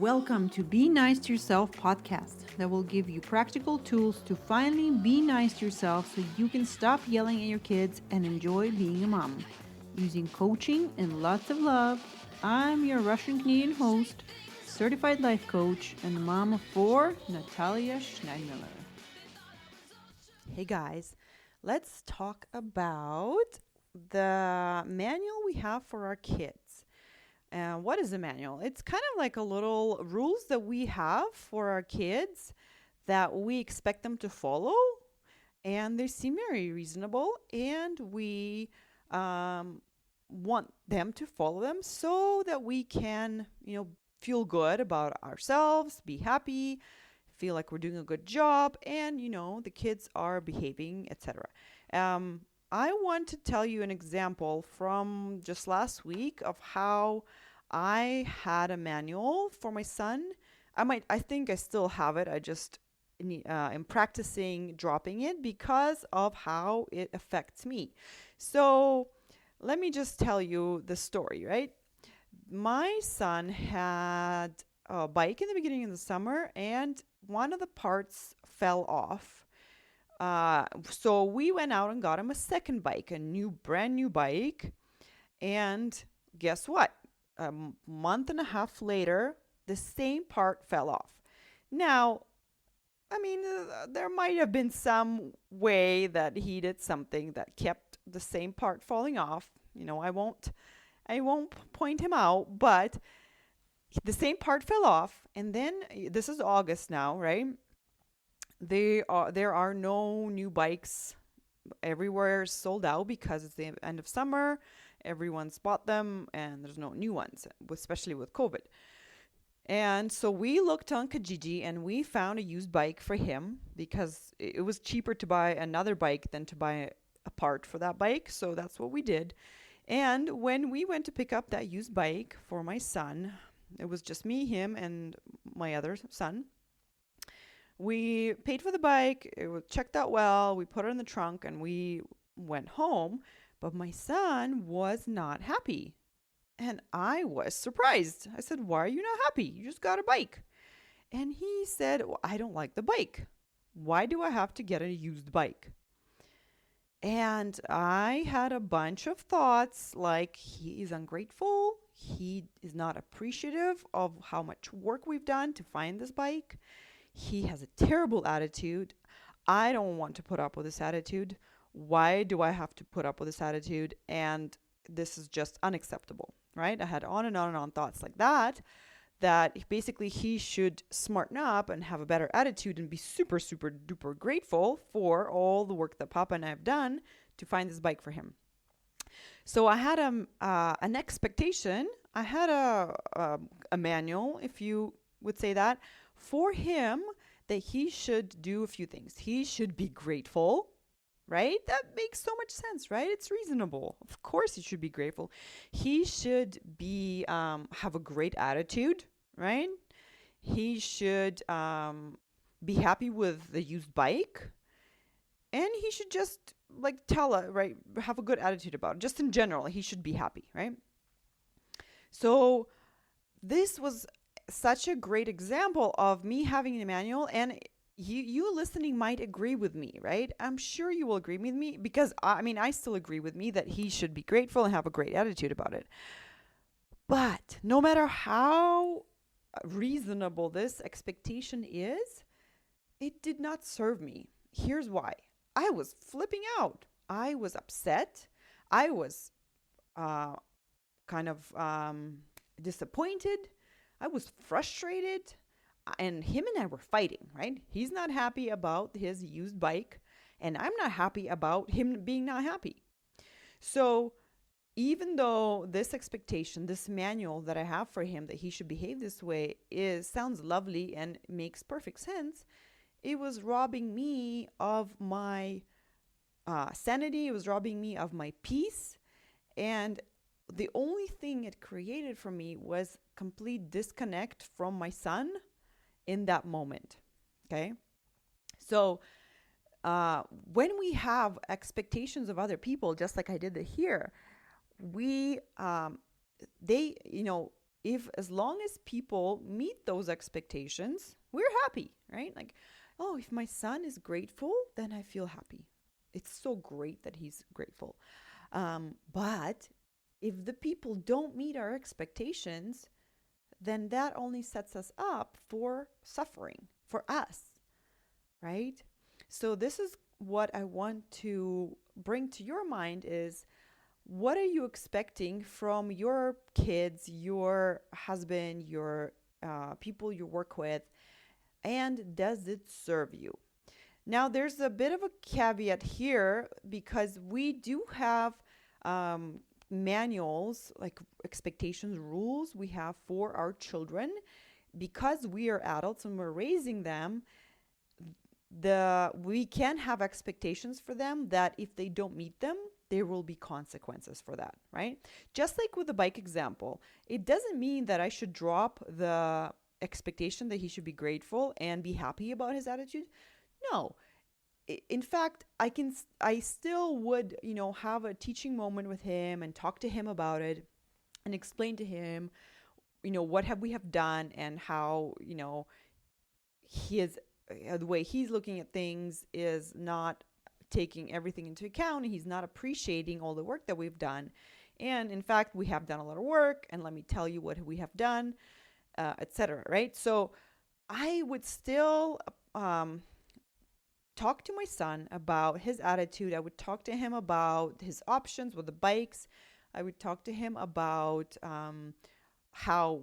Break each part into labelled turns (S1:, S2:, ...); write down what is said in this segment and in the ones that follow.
S1: Welcome to Be Nice to Yourself podcast that will give you practical tools to finally be nice to yourself so you can stop yelling at your kids and enjoy being a mom. Using coaching and lots of love, I'm your Russian Canadian host, certified life coach, and mom of four, Natalia Schneidmiller. Hey guys, let's talk about the manual we have for our kids. What is a manual? It's kind of like a little rules that we have for our kids that we expect them to follow, and they seem very reasonable, and we want them to follow them so that we can, feel good about ourselves, be happy, feel like we're doing a good job, and the kids are behaving, etc. I want to tell you an example from just last week of how I had a manual for my son. I think I still have it. I just am practicing dropping it because of how it affects me. So let me just tell you the story, right? My son had a bike in the beginning of the summer, and one of the parts fell off. So we went out and got him a second bike, brand new bike. And guess what? A month and a half later, the same part fell off. Now, there might have been some way that he did something that kept the same part falling off. I won't point him out, but the same part fell off. And then this is August now, right? There are no new bikes. Everywhere is sold out because it's the end of summer. Everyone's bought them and there's no new ones, especially with COVID. And so we looked on Kijiji and we found a used bike for him because it was cheaper to buy another bike than to buy a part for that bike. So that's what we did. And when we went to pick up that used bike for my son, it was just me, him, and my other son. We paid for the bike, it was checked out well, we put it in the trunk, and we went home. But my son was not happy. And I was surprised. I said, "Why are you not happy? You just got a bike." And he said, "Well, I don't like the bike. Why do I have to get a used bike?" And I had a bunch of thoughts like he is ungrateful. He is not appreciative of how much work we've done to find this bike. He has a terrible attitude. I don't want to put up with this attitude. Why do I have to put up with this attitude? And this is just unacceptable, right? I had on and on and on thoughts like that basically he should smarten up and have a better attitude and be super, super duper grateful for all the work that Papa and I have done to find this bike for him. So I had an expectation. I had a manual, if you would say that, for him, that he should do a few things. He should be grateful, right? That makes so much sense, right? It's reasonable. Of course he should be grateful. He should be have a great attitude, right? He should be happy with the used bike. And he should just have a good attitude about it. Just in general, he should be happy, right? So this was such a great example of me having a manual, and you listening might agree with me, right? I'm sure you will agree with me because I still agree with me that he should be grateful and have a great attitude about it. But no matter how reasonable this expectation is, it did not serve me. Here's why. I was flipping out. I was upset. I was disappointed. I was frustrated, and him and I were fighting, right? He's not happy about his used bike, and I'm not happy about him being not happy. So even though this expectation, this manual that I have for him that he should behave this way sounds lovely and makes perfect sense, it was robbing me of my sanity. It was robbing me of my peace. And the only thing it created for me was complete disconnect from my son in that moment. Okay. So when we have expectations of other people, just like I did here,
S2: if as long as people meet those expectations, we're happy, right? Like, oh, if my son is grateful, then I feel happy. It's so great that he's grateful. But if the people don't meet our expectations, then that only sets us up for suffering for us, right? So this is what I want to bring to your mind is, what are you expecting from your kids, your husband, your people you work with, and does it serve you? Now, there's a bit of a caveat here because we do have um, manuals, like expectations, rules we have for our children. Because we are adults and we're raising them, we can have expectations for them that if they don't meet them, there will be consequences for that, right? Just like with the bike example, it doesn't mean that I should drop the expectation that he should be grateful and be happy about his attitude. No. In fact, I still would, have a teaching moment with him and talk to him about it and explain to him, what we have done and how, his the way he's looking at things is not taking everything into account. He's not appreciating all the work that we've done. And in fact, we have done a lot of work, and let me tell you what we have done, etc. Right? So I would still talk to my son about his attitude. I would talk to him about his options with the bikes. I would talk to him about how,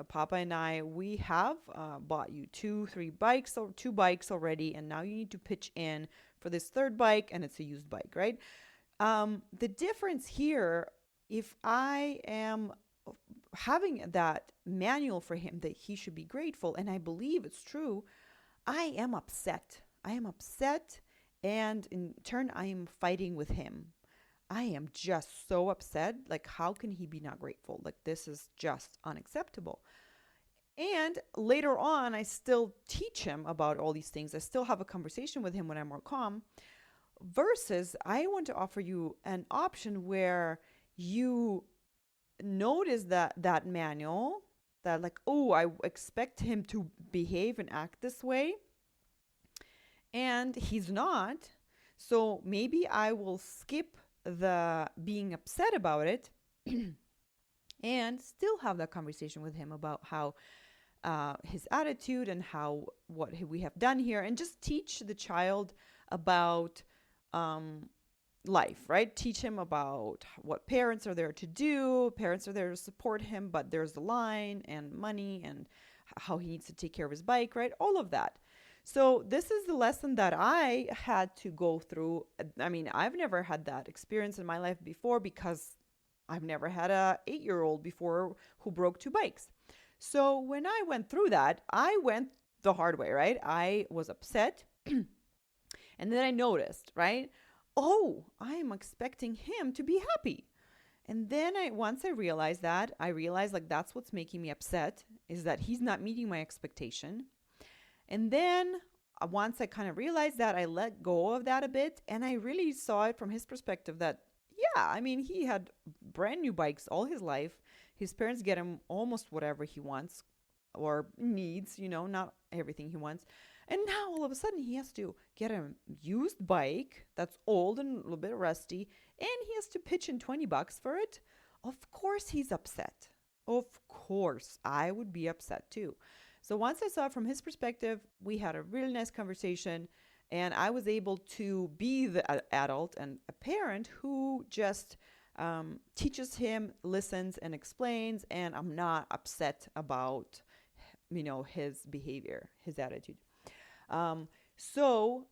S2: Papa and I, we have bought you two bikes already, and now you need to pitch in for this third bike, and it's a used bike, right? The difference here, if I am having that manual for him that he should be grateful, and I believe it's true, I am upset. I am upset, and in turn, I am fighting with him. I am just so upset. Like, how can he be not grateful? Like, this is just unacceptable. And later on, I still teach him about all these things. I still have a conversation with him when I'm more calm. Versus, I want to offer you an option where you notice that manual, that like, oh, I expect him to behave and act this way, and he's not. So maybe I will skip the being upset about it and still have that conversation with him about how his attitude and how what we have done here, and just teach the child about life, right? Teach him about what parents are there to do. Parents are there to support him, but there's the line and money and how he needs to take care of his bike, right? All of that. So this is the lesson that I had to go through. I mean, I've never had that experience in my life before because I've never had a 8-year-old before who broke two bikes. So when I went through that, I went the hard way, right? I was upset. And then I noticed, right? Oh, I am expecting him to be happy. And then once I realized that, I realized like that's what's making me upset, is that he's not meeting my expectation. And then once I kind of realized that, I let go of that a bit, and I really saw it from his perspective that, yeah, I mean, he had brand new bikes all his life. His parents get him almost whatever he wants or needs, not everything he wants. And now all of a sudden he has to get a used bike that's old and a little bit rusty, and he has to pitch in $20 for it. Of course he's upset. Of course I would be upset too. So once I saw it from his perspective, we had a really nice conversation, and I was able to be the adult and a parent who just teaches him, listens, and explains, and I'm not upset about, his behavior, his attitude. So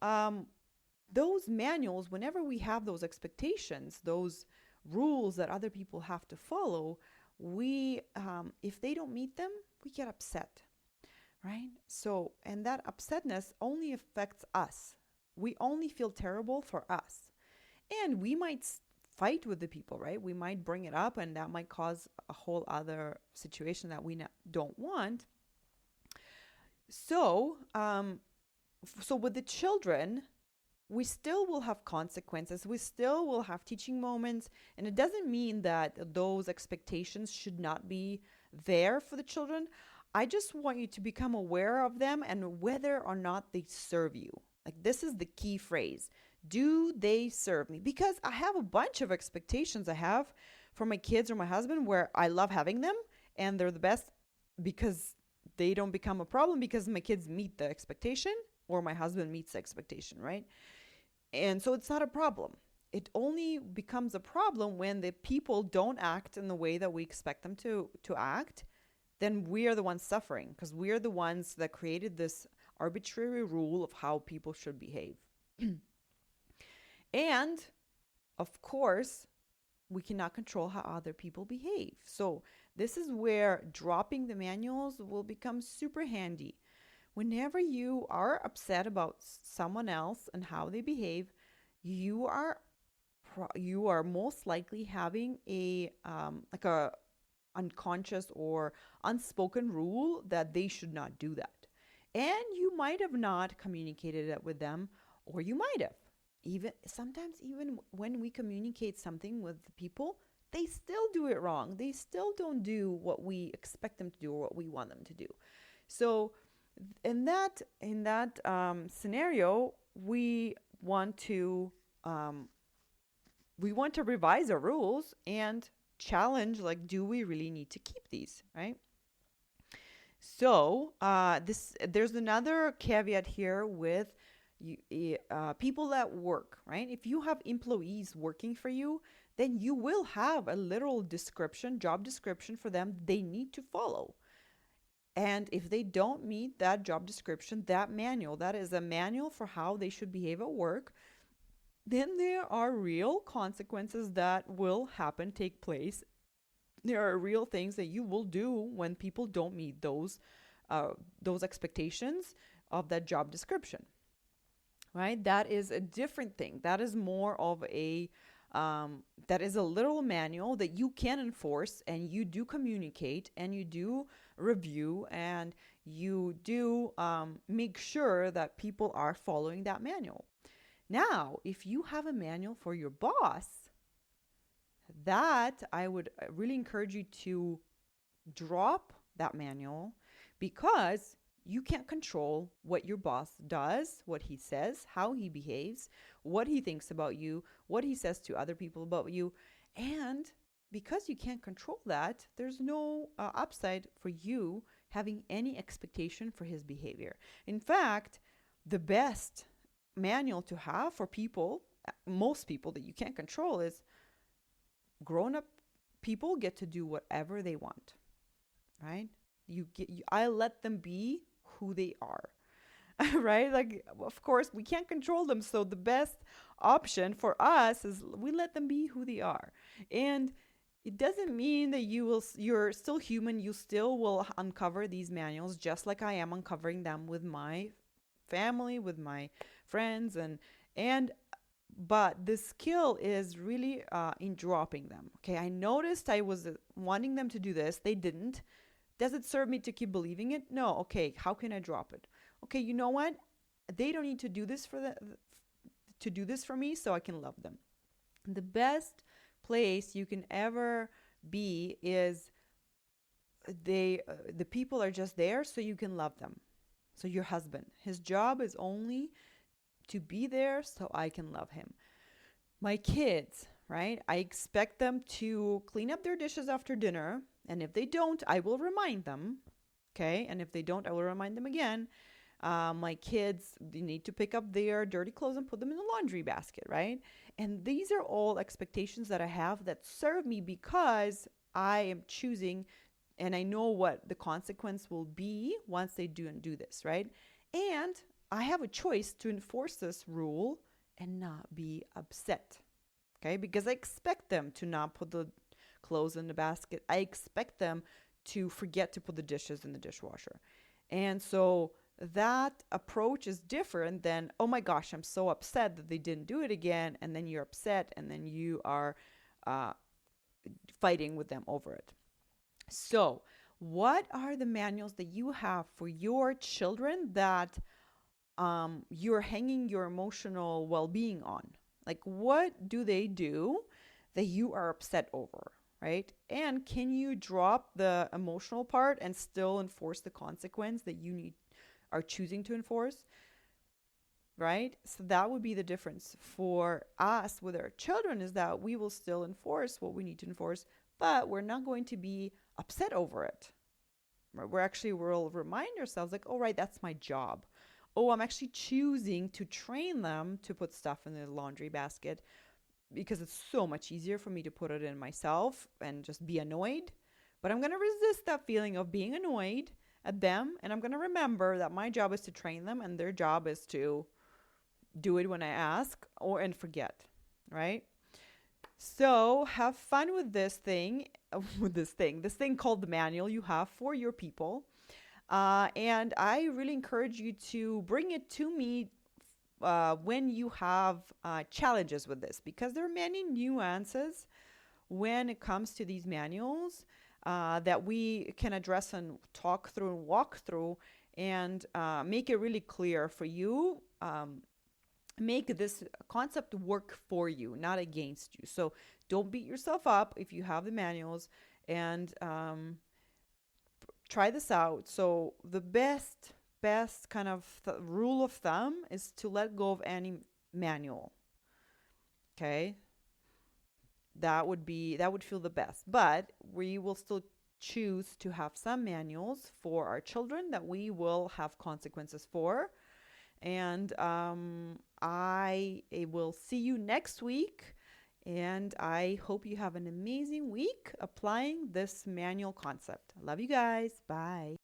S2: those manuals, whenever we have those expectations, those rules that other people have to follow, we, if they don't meet them, we get upset, right? So, and that upsetness only affects us. We only feel terrible for us. And we might fight with the people, right? We might bring it up, and that might cause a whole other situation that we don't want. So, so with the children, we still will have consequences. We still will have teaching moments. And it doesn't mean that those expectations should not be there for the children. I just want you to become aware of them and whether or not they serve you. Like, this is the key phrase. Do they serve me? Because I have a bunch of expectations I have for my kids or my husband where I love having them and they're the best because they don't become a problem because my kids meet the expectation or my husband meets the expectation, right? And so it's not a problem. It only becomes a problem when the people don't act in the way that we expect them to act. Then we are the ones suffering because we are the ones that created this arbitrary rule of how people should behave. And of course, we cannot control how other people behave. So this is where dropping the manuals will become super handy. Whenever you are upset about someone else and how they behave, you are most likely having a like a unconscious or unspoken rule that they should not do that. And you might have not communicated it with them, or you might have. Even when we communicate something with people, they still do it wrong. They still don't do what we expect them to do or what we want them to do. So in that scenario, we want to revise our rules and challenge, like, do we really need to keep these, right? So there's another caveat here with people at work, right? If you have employees working for you, then you will have a literal job description for them they need to follow. And if they don't meet that job description, that is a manual for how they should behave at work, then there are real consequences that will take place. There are real things that you will do when people don't meet those expectations of that job description, right? That is a different thing. That is more of that is a literal manual that you can enforce, and you do communicate, and you do review, and you do make sure that people are following that manual. Now, if you have a manual for your boss, that I would really encourage you to drop that manual, because you can't control what your boss does, what he says, how he behaves, what he thinks about you, what he says to other people about you. And because you can't control that, there's no upside for you having any expectation for his behavior. In fact, the best manual to have for most people that you can't control, is grown-up people get to do whatever they want, right? I let them be who they are. Right? Like, of course, we can't control them. So the best option for us is we let them be who they are. And it doesn't mean that you're still human. You still will uncover these manuals, just like I am uncovering them with my family, with my friends, but the skill is really in dropping them. Okay, I noticed I was wanting them to do this. They didn't. Does it serve me to keep believing it? No. Okay, how can I drop it? Okay, you know what? They don't need to do this for me, so I can love them. The best place you can ever be is the people are just there so you can love them. So your husband, his job is only to be there so I can love him. My kids, right? I expect them to clean up their dishes after dinner. And if they don't, I will remind them. Okay. And if they don't, I will remind them again. My kids, they need to pick up their dirty clothes and put them in the laundry basket, right? And these are all expectations that I have that serve me because I am choosing and I know what the consequence will be once they do this, right? And I have a choice to enforce this rule and not be upset, okay? Because I expect them to not put the clothes in the basket. I expect them to forget to put the dishes in the dishwasher. And so that approach is different than, oh my gosh, I'm so upset that they didn't do it again. And then you're upset and then you are fighting with them over it. So what are the manuals that you have for your children that you're hanging your emotional well-being on. Like, what do they do that you are upset over, right? And can you drop the emotional part and still enforce the consequence that you are choosing to enforce, right? So that would be the difference for us with our children, is that we will still enforce what we need to enforce, but we're not going to be upset over it. We'll remind ourselves like, oh, right, that's my job. Oh, I'm actually choosing to train them to put stuff in the laundry basket because it's so much easier for me to put it in myself and just be annoyed. But I'm going to resist that feeling of being annoyed at them. And I'm going to remember that my job is to train them and their job is to do it when I ask and forget, right? So have fun with this thing, this thing called the manual you have for your people. And I really encourage you to bring it to me when you have challenges with this, because there are many nuances when it comes to these manuals that we can address and talk through and walk through and make it really clear for you. Make this concept work for you, not against you. So don't beat yourself up if you have the manuals, and try this out. So the best kind of rule of thumb is to let go of any manual. Okay, that would feel the best. But we will still choose to have some manuals for our children that we will have consequences for. And I will see you next week. And I hope you have an amazing week applying this manual concept. I love you guys. Bye.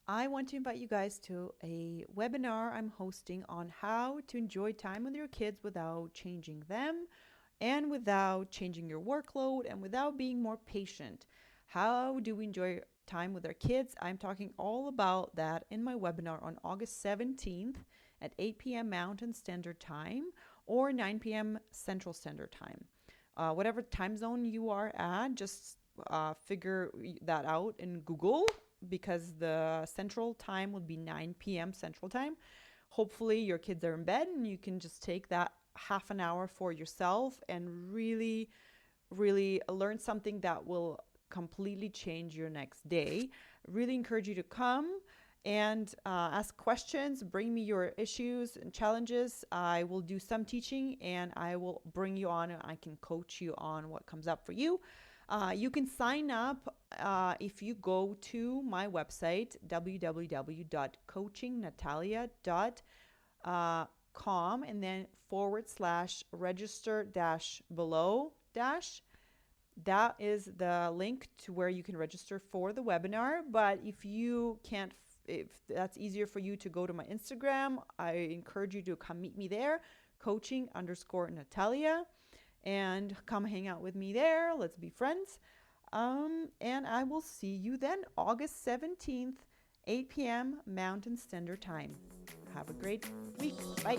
S2: I want to invite you guys to a webinar I'm hosting on how to enjoy time with your kids without changing them and without changing your workload and without being more patient. How do we enjoy time with our kids? I'm talking all about that in my webinar on August 17th at 8 p.m. Mountain Standard Time or 9 p.m. Central Standard Time. Whatever time zone you are at, just figure that out in Google, because the central time would be 9 p.m. Central Time. Hopefully your kids are in bed and you can just take that half an hour for yourself and really, really learn something that will completely change your next day. Really encourage you to come and ask questions. Bring me your issues and challenges. I will do some teaching and I will bring you on and I can coach you on what comes up for you. You can sign up if you go to my website, www.coachingnatalia.com, and then /register-below-. That is the link to where you can register for the webinar. But if you can't, if that's easier for you to go to my Instagram, I encourage you to come meet me there, coaching_Natalia, and come hang out with me there. Let's be friends. And I will see you then, August 17th, 8 p.m. Mountain Standard Time. Have a great week. Bye.